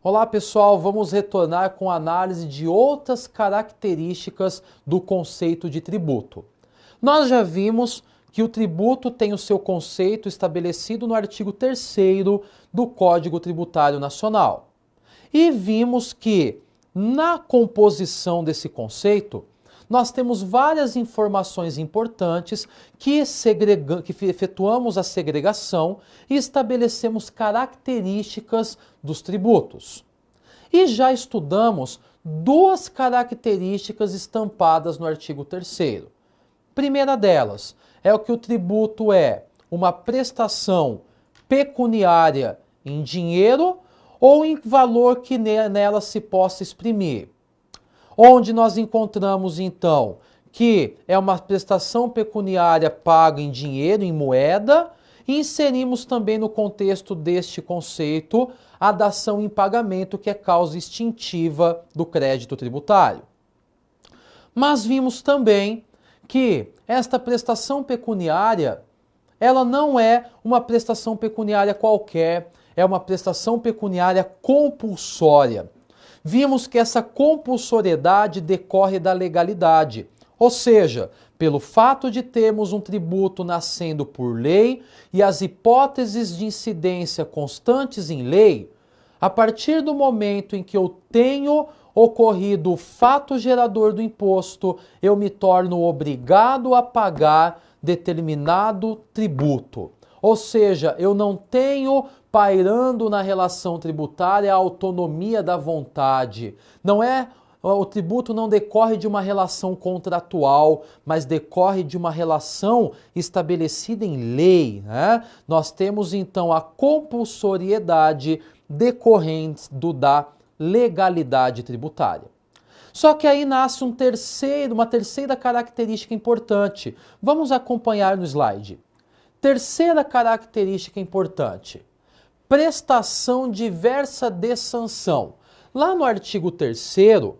Olá pessoal, vamos retornar com a análise de outras características do conceito de tributo. Nós já vimos que o tributo tem o seu conceito estabelecido no artigo 3º do Código Tributário Nacional. E vimos que na composição desse conceito, nós temos várias informações importantes que efetuamos a segregação e estabelecemos características dos tributos. E já estudamos duas características estampadas no artigo 3º. Primeira delas é o que o tributo é uma prestação pecuniária em dinheiro ou em valor que nela se possa exprimir. Onde nós encontramos, então, que é uma prestação pecuniária paga em dinheiro, em moeda, e inserimos também no contexto deste conceito a dação em pagamento, que é causa extintiva do crédito tributário. Mas vimos também que esta prestação pecuniária, ela não é uma prestação pecuniária qualquer, é uma prestação pecuniária compulsória. Vimos que essa compulsoriedade decorre da legalidade, ou seja, pelo fato de termos um tributo nascendo por lei e as hipóteses de incidência constantes em lei, a partir do momento em que eu tenho ocorrido o fato gerador do imposto, eu me torno obrigado a pagar determinado tributo. Ou seja, eu não tenho pairando na relação tributária a autonomia da vontade. O tributo não decorre de uma relação contratual, mas decorre de uma relação estabelecida em lei, né? Nós temos então a compulsoriedade decorrente da legalidade tributária. Só que aí nasce uma terceira característica importante. Vamos acompanhar no slide. Terceira característica importante: prestação diversa de sanção. Lá no artigo 3º,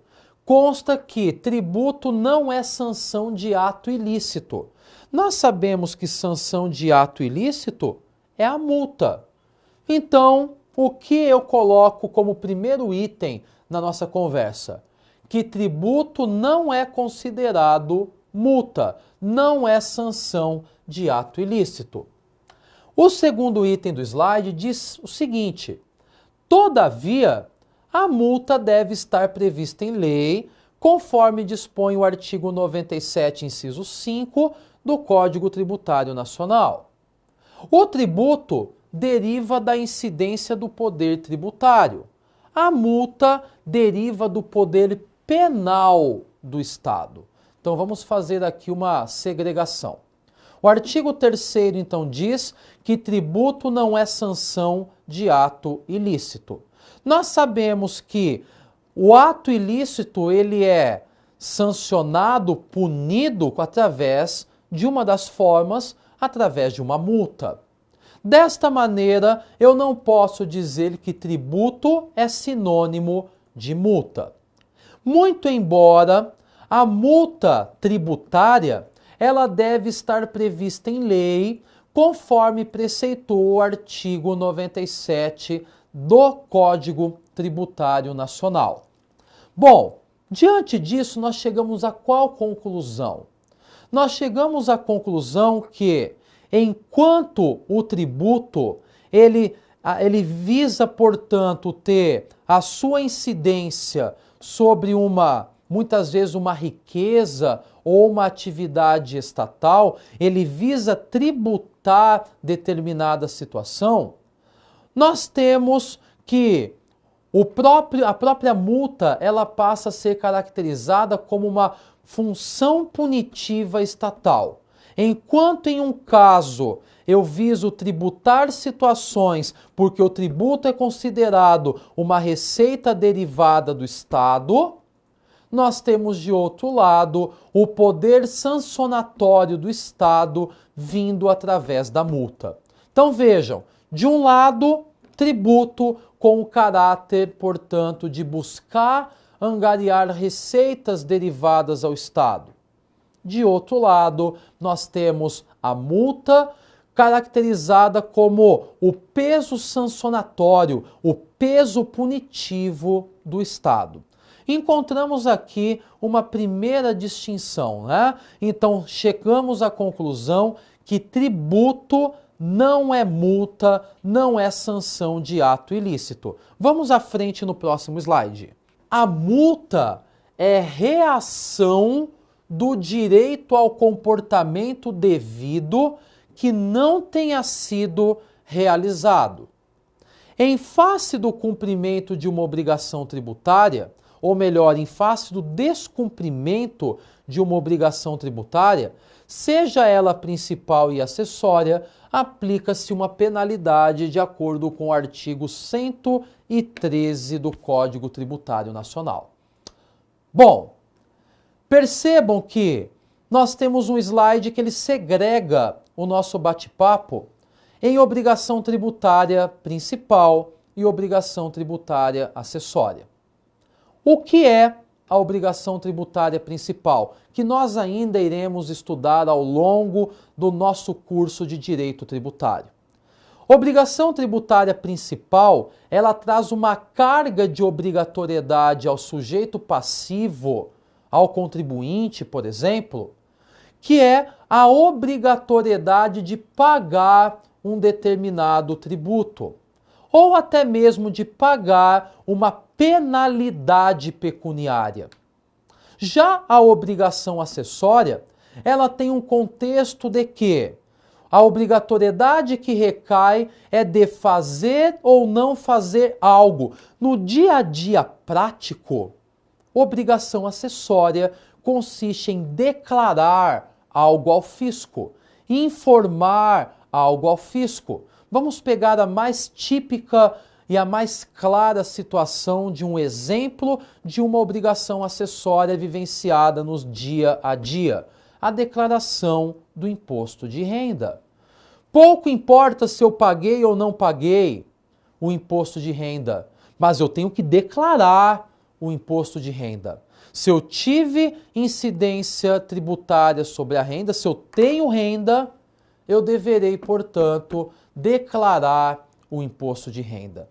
consta que tributo não é sanção de ato ilícito. Nós sabemos que sanção de ato ilícito é a multa. Então, o que eu coloco como primeiro item na nossa conversa? Que tributo não é considerado multa, não é sanção de ato ilícito. O segundo item do slide diz o seguinte: todavia, a multa deve estar prevista em lei, conforme dispõe o artigo 97, inciso 5 do Código Tributário Nacional. O tributo deriva da incidência do poder tributário. A multa deriva do poder penal do Estado. Então vamos fazer aqui uma segregação. O artigo 3º, então, diz que tributo não é sanção de ato ilícito. Nós sabemos que o ato ilícito ele é sancionado, punido através de uma das formas, através de uma multa. Desta maneira, eu não posso dizer que tributo é sinônimo de multa. Muito embora a multa tributária ela deve estar prevista em lei, conforme preceitou o artigo 97 do Código Tributário Nacional. Bom, diante disso, nós chegamos a qual conclusão? Nós chegamos à conclusão que, enquanto o tributo, ele visa, portanto, ter a sua incidência sobre muitas vezes uma riqueza ou uma atividade estatal, ele visa tributar determinada situação, nós temos que a própria multa ela passa a ser caracterizada como uma função punitiva estatal. Enquanto em um caso eu viso tributar situações porque o tributo é considerado uma receita derivada do Estado, nós temos de outro lado o poder sancionatório do Estado vindo através da multa. Então vejam, de um lado, tributo com o caráter, portanto, de buscar angariar receitas derivadas ao Estado. De outro lado, nós temos a multa caracterizada como o peso sancionatório, o peso punitivo do Estado. Encontramos aqui uma primeira distinção, né? Então, chegamos à conclusão que tributo não é multa, não é sanção de ato ilícito. Vamos à frente no próximo slide. A multa é reação do direito ao comportamento devido que não tenha sido realizado. Em face do cumprimento de uma obrigação tributária, ou melhor, em face do descumprimento de uma obrigação tributária, seja ela principal e acessória, aplica-se uma penalidade de acordo com o artigo 113 do Código Tributário Nacional. Bom, percebam que nós temos um slide que ele segrega o nosso bate-papo em obrigação tributária principal e obrigação tributária acessória. O que é a obrigação tributária principal, que nós ainda iremos estudar ao longo do nosso curso de Direito Tributário? Obrigação tributária principal, ela traz uma carga de obrigatoriedade ao sujeito passivo, ao contribuinte, por exemplo, que é a obrigatoriedade de pagar um determinado tributo, ou até mesmo de pagar uma penalidade pecuniária. Já a obrigação acessória, ela tem um contexto de que a obrigatoriedade que recai é de fazer ou não fazer algo. No dia a dia prático, obrigação acessória consiste em declarar algo ao fisco, informar algo ao fisco. Vamos pegar a mais típica e a mais clara situação de um exemplo de uma obrigação acessória vivenciada nos dia a dia: a declaração do imposto de renda. Pouco importa se eu paguei ou não paguei o imposto de renda, mas eu tenho que declarar o imposto de renda. Se eu tive incidência tributária sobre a renda, se eu tenho renda, eu deverei, portanto, declarar o imposto de renda.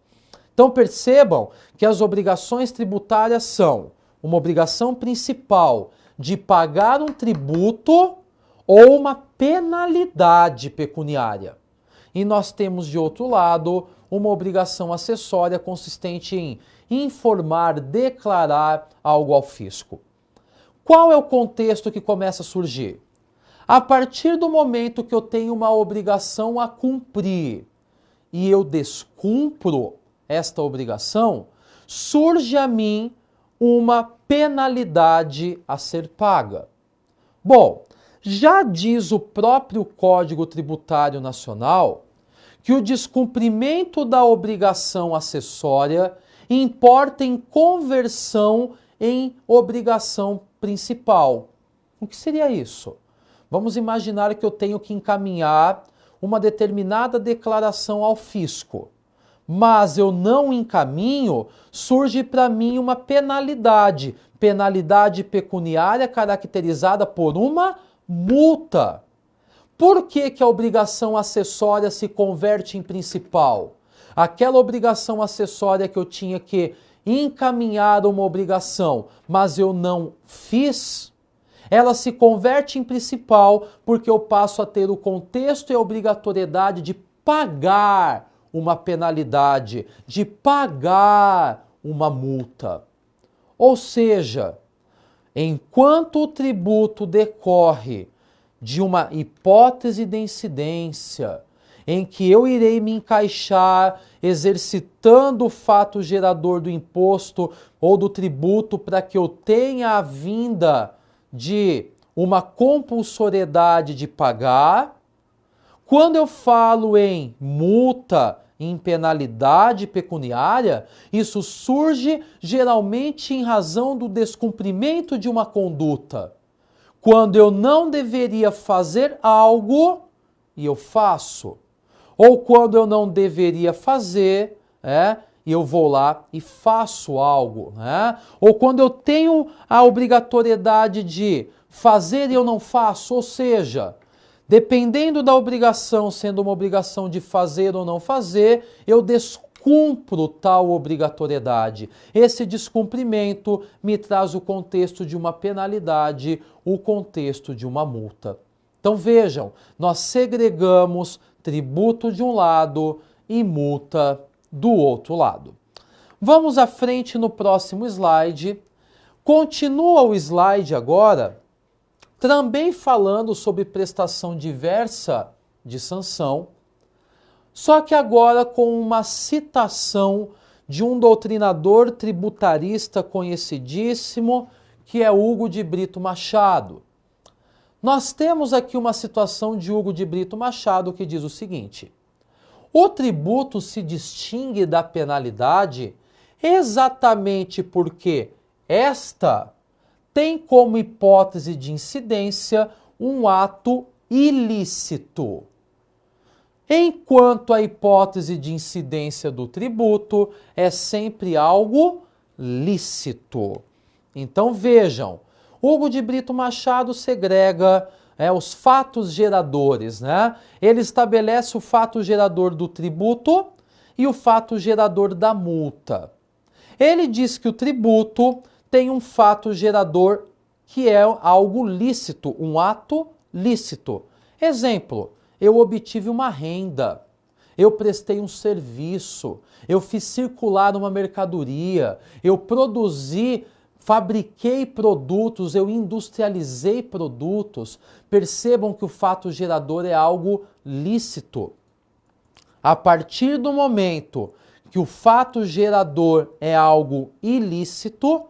Então percebam que as obrigações tributárias são uma obrigação principal de pagar um tributo ou uma penalidade pecuniária. E nós temos, de outro lado, uma obrigação acessória consistente em informar, declarar algo ao fisco. Qual é o contexto que começa a surgir? A partir do momento que eu tenho uma obrigação a cumprir e eu descumpro esta obrigação, surge a mim uma penalidade a ser paga. Bom, já diz o próprio Código Tributário Nacional que o descumprimento da obrigação acessória importa em conversão em obrigação principal. O que seria isso? Vamos imaginar que eu tenho que encaminhar uma determinada declaração ao fisco, mas eu não encaminho, surge para mim uma penalidade pecuniária caracterizada por uma multa. Por que que a obrigação acessória se converte em principal? Aquela obrigação acessória que eu tinha que encaminhar uma obrigação, mas eu não fiz, ela se converte em principal porque eu passo a ter o contexto e a obrigatoriedade de pagar uma penalidade, de pagar uma multa. Ou seja, enquanto o tributo decorre de uma hipótese de incidência em que eu irei me encaixar exercitando o fato gerador do imposto ou do tributo para que eu tenha a vinda de uma compulsoriedade de pagar, quando eu falo em multa, em penalidade pecuniária, isso surge geralmente em razão do descumprimento de uma conduta. Quando eu não deveria fazer algo e eu faço. Ou quando eu não deveria fazer, e eu vou lá e faço algo. Ou quando eu tenho a obrigatoriedade de fazer e eu não faço. Ou seja, Dependendo da obrigação, sendo uma obrigação de fazer ou não fazer, eu descumpro tal obrigatoriedade. Esse descumprimento me traz o contexto de uma penalidade, o contexto de uma multa. Então vejam, nós segregamos tributo de um lado e multa do outro lado. Vamos à frente no próximo slide. Continua o slide agora, também falando sobre prestação diversa de sanção, só que agora com uma citação de um doutrinador tributarista conhecidíssimo, que é Hugo de Brito Machado. Nós temos aqui uma situação de Hugo de Brito Machado que diz o seguinte: o tributo se distingue da penalidade exatamente porque esta tem como hipótese de incidência um ato ilícito, enquanto a hipótese de incidência do tributo é sempre algo lícito. Então vejam, Hugo de Brito Machado segrega os fatos geradores, né? Ele estabelece o fato gerador do tributo e o fato gerador da multa. Ele diz que o tributo tem um fato gerador que é algo lícito, um ato lícito. Exemplo, eu obtive uma renda, eu prestei um serviço, eu fiz circular uma mercadoria, eu produzi, fabriquei produtos, eu industrializei produtos. Percebam que o fato gerador é algo lícito. A partir do momento que o fato gerador é algo ilícito,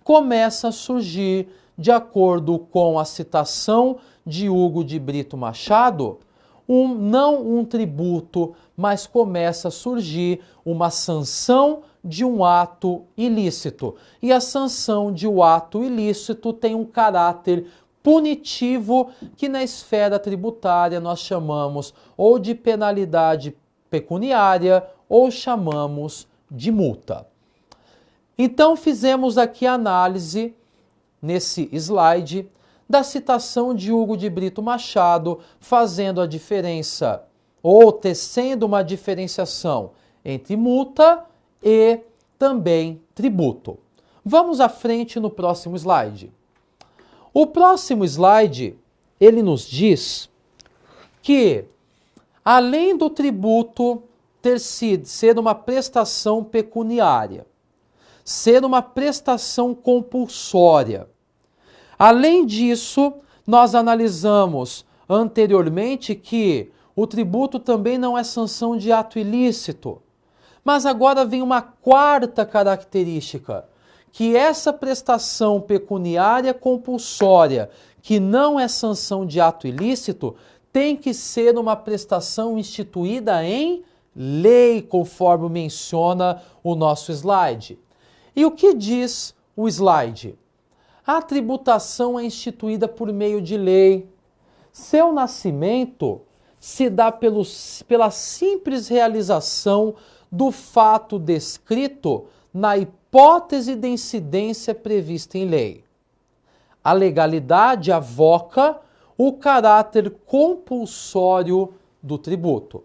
começa a surgir, de acordo com a citação de Hugo de Brito Machado, não um tributo, mas começa a surgir uma sanção de um ato ilícito. E a sanção de um ato ilícito tem um caráter punitivo que na esfera tributária nós chamamos ou de penalidade pecuniária ou chamamos de multa. Então fizemos aqui a análise, nesse slide, da citação de Hugo de Brito Machado, fazendo a diferença, ou tecendo uma diferenciação entre multa e também tributo. Vamos à frente no próximo slide. O próximo slide, ele nos diz que, além do tributo ser uma prestação pecuniária, ser uma prestação compulsória. Além disso, nós analisamos anteriormente que o tributo também não é sanção de ato ilícito. Mas agora vem uma quarta característica, que essa prestação pecuniária compulsória, que não é sanção de ato ilícito, tem que ser uma prestação instituída em lei, conforme menciona o nosso slide. E o que diz o slide? A tributação é instituída por meio de lei. Seu nascimento se dá pela simples realização do fato descrito na hipótese de incidência prevista em lei. A legalidade avoca o caráter compulsório do tributo.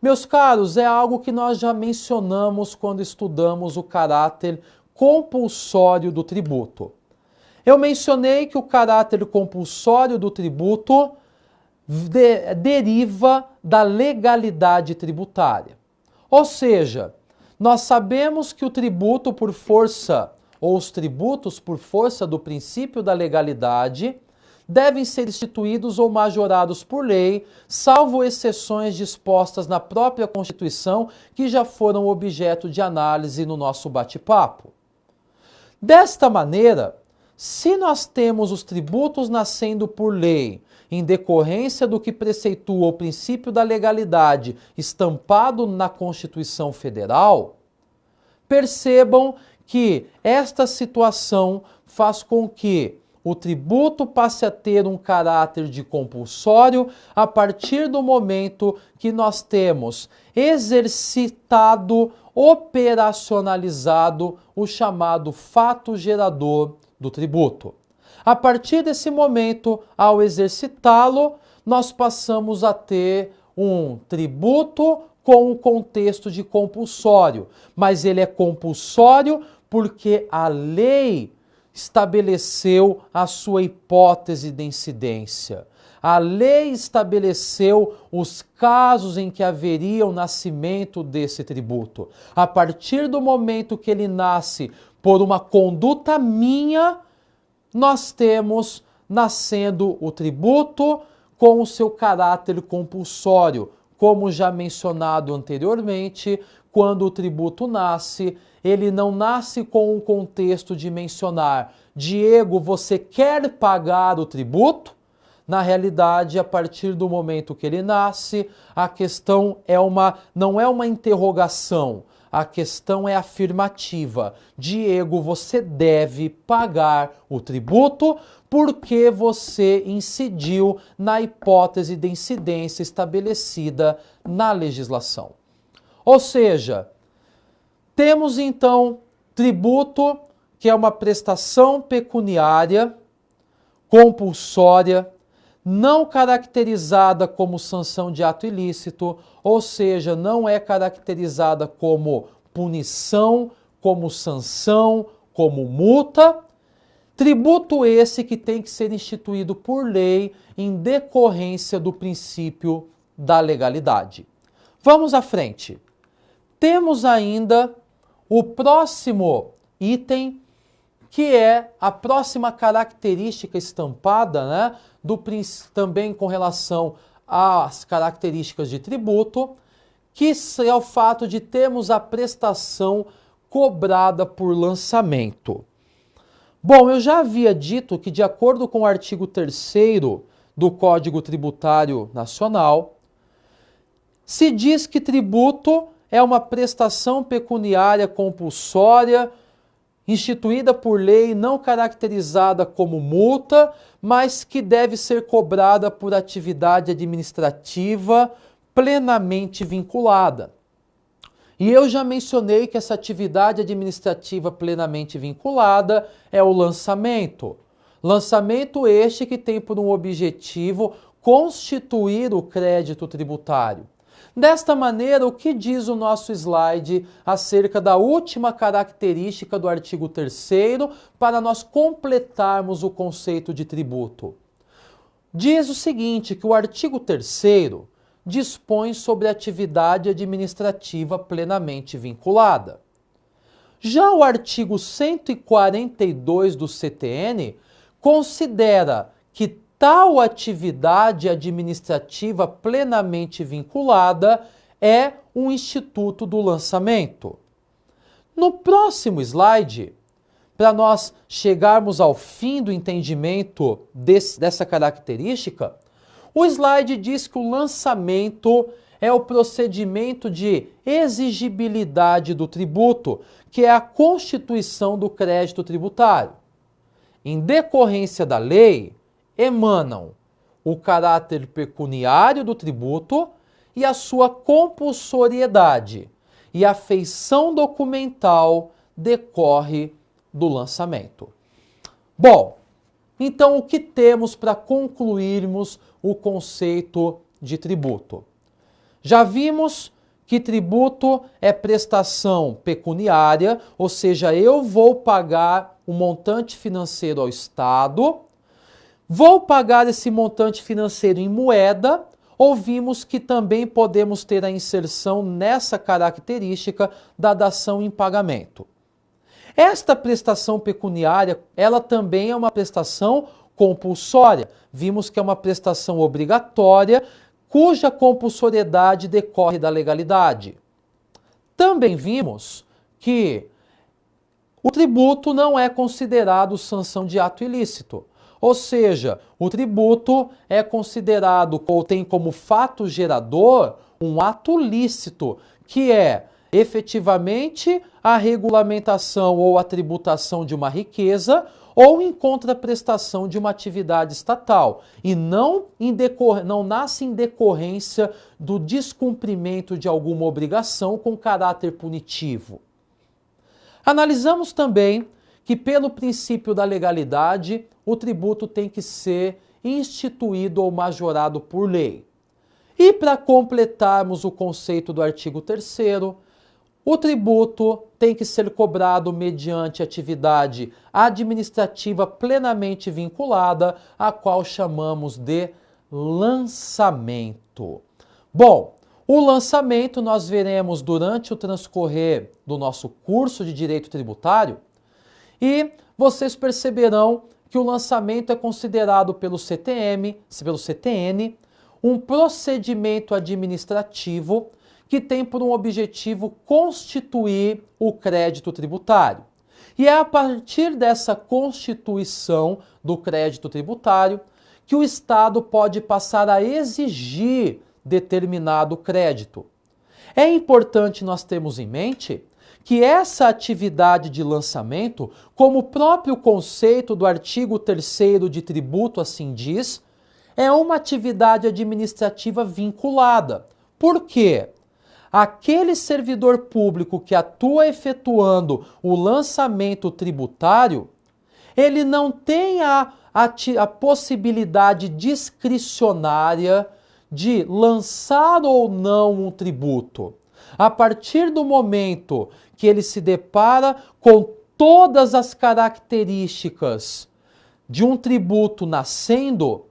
Meus caros, é algo que nós já mencionamos quando estudamos o caráter compulsório do tributo. Eu mencionei que o caráter compulsório do tributo deriva da legalidade tributária. Ou seja, nós sabemos que o tributo por força, ou os tributos por força do princípio da legalidade, devem ser instituídos ou majorados por lei, salvo exceções dispostas na própria Constituição, que já foram objeto de análise no nosso bate-papo. Desta maneira, se nós temos os tributos nascendo por lei, em decorrência do que preceitua o princípio da legalidade estampado na Constituição Federal, percebam que esta situação faz com que o tributo passe a ter um caráter de compulsório a partir do momento que nós temos exercitado, operacionalizado o chamado fato gerador do tributo. A partir desse momento, ao exercitá-lo, nós passamos a ter um tributo com o contexto de compulsório. Mas ele é compulsório porque a lei estabeleceu a sua hipótese de incidência. A lei estabeleceu os casos em que haveria o nascimento desse tributo. A partir do momento que ele nasce por uma conduta minha, nós temos nascendo o tributo com o seu caráter compulsório. Como já mencionado anteriormente, quando o tributo nasce, ele não nasce com o contexto de mencionar: Diego, você quer pagar o tributo? Na realidade, a partir do momento que ele nasce, a questão não é uma interrogação, a questão é afirmativa. Diego, você deve pagar o tributo porque você incidiu na hipótese de incidência estabelecida na legislação. Ou seja, temos então tributo, que é uma prestação pecuniária compulsória, não caracterizada como sanção de ato ilícito, ou seja, não é caracterizada como punição, como sanção, como multa. Tributo esse que tem que ser instituído por lei em decorrência do princípio da legalidade. Vamos à frente. Temos ainda o próximo item, que é a próxima característica estampada, né, também com relação às características de tributo, que é o fato de termos a prestação cobrada por lançamento. Bom, eu já havia dito que, de acordo com o artigo 3º do Código Tributário Nacional, se diz que tributo é uma prestação pecuniária compulsória instituída por lei, não caracterizada como multa, mas que deve ser cobrada por atividade administrativa plenamente vinculada. E eu já mencionei que essa atividade administrativa plenamente vinculada é o lançamento. Lançamento este que tem por um objetivo constituir o crédito tributário. Desta maneira, o que diz o nosso slide acerca da última característica do artigo 3º para nós completarmos o conceito de tributo? Diz o seguinte, que o artigo 3º dispõe sobre atividade administrativa plenamente vinculada. Já o artigo 142 do CTN considera que tal atividade administrativa plenamente vinculada é um instituto do lançamento. No próximo slide, para nós chegarmos ao fim do entendimento dessa característica, o slide diz que o lançamento é o procedimento de exigibilidade do tributo, que é a constituição do crédito tributário. Em decorrência da lei, emanam o caráter pecuniário do tributo e a sua compulsoriedade, e a feição documental decorre do lançamento. Bom, então o que temos para concluirmos o conceito de tributo? Já vimos que tributo é prestação pecuniária, ou seja, eu vou pagar um montante financeiro ao Estado. Vou pagar esse montante financeiro em moeda, ou vimos que também podemos ter a inserção nessa característica da dação em pagamento. Esta prestação pecuniária, ela também é uma prestação compulsória. Vimos que é uma prestação obrigatória, cuja compulsoriedade decorre da legalidade. Também vimos que o tributo não é considerado sanção de ato ilícito. Ou seja, o tributo é considerado ou tem como fato gerador um ato lícito, que é efetivamente a regulamentação ou a tributação de uma riqueza ou em contraprestação de uma atividade estatal, e não nasce em decorrência do descumprimento de alguma obrigação com caráter punitivo. Analisamos também que, pelo princípio da legalidade, o tributo tem que ser instituído ou majorado por lei. E para completarmos o conceito do artigo 3º, o tributo tem que ser cobrado mediante atividade administrativa plenamente vinculada, a qual chamamos de lançamento. Bom, o lançamento nós veremos durante o transcorrer do nosso curso de Direito Tributário e vocês perceberão que o lançamento é considerado pelo CTN, um procedimento administrativo que tem por um objetivo constituir o crédito tributário. E é a partir dessa constituição do crédito tributário que o Estado pode passar a exigir determinado crédito. É importante nós termos em mente que essa atividade de lançamento, como o próprio conceito do artigo 3º de tributo assim diz, é uma atividade administrativa vinculada. Por quê? Aquele servidor público que atua efetuando o lançamento tributário, ele não tem a possibilidade discricionária de lançar ou não um tributo. A partir do momento que ele se depara com todas as características de um tributo nascendo,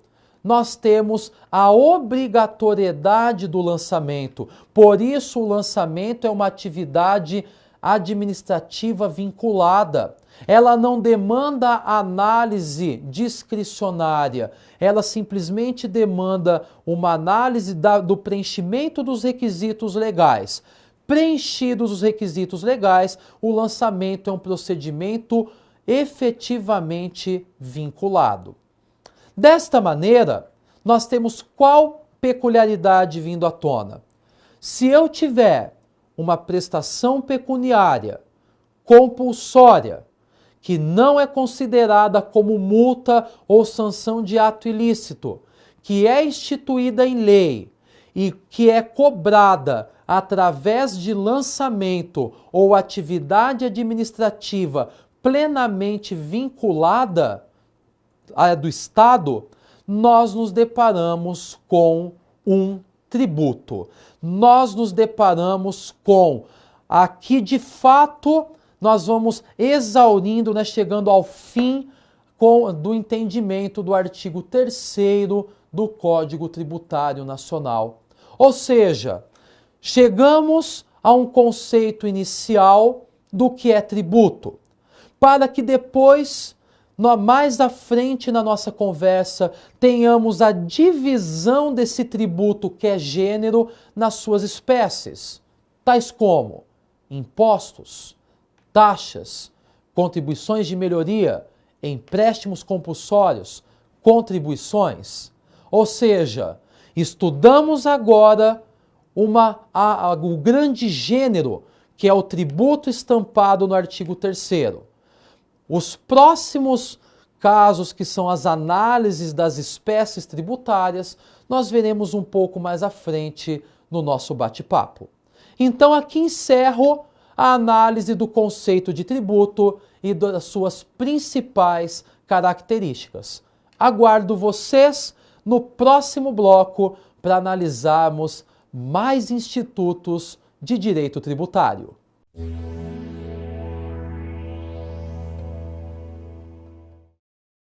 nós temos a obrigatoriedade do lançamento. Por isso, o lançamento é uma atividade administrativa vinculada. Ela não demanda análise discricionária, ela simplesmente demanda uma análise do preenchimento dos requisitos legais. Preenchidos os requisitos legais, o lançamento é um procedimento efetivamente vinculado. Desta maneira, nós temos qual peculiaridade vindo à tona? Se eu tiver uma prestação pecuniária compulsória, que não é considerada como multa ou sanção de ato ilícito, que é instituída em lei e que é cobrada através de lançamento ou atividade administrativa plenamente vinculada do Estado, nós nos deparamos com um tributo. Nós nos deparamos com, aqui de fato, nós vamos exaurindo, chegando ao fim do entendimento do artigo 3º do Código Tributário Nacional. Ou seja, chegamos a um conceito inicial do que é tributo, para que depois, mais à frente na nossa conversa, tenhamos a divisão desse tributo que é gênero nas suas espécies, tais como impostos, taxas, contribuições de melhoria, empréstimos compulsórios, contribuições. Ou seja, estudamos agora o grande gênero, que é o tributo estampado no artigo 3º. Os próximos casos, que são as análises das espécies tributárias, nós veremos um pouco mais à frente no nosso bate-papo. Então aqui encerro a análise do conceito de tributo e das suas principais características. Aguardo vocês no próximo bloco para analisarmos mais institutos de direito tributário.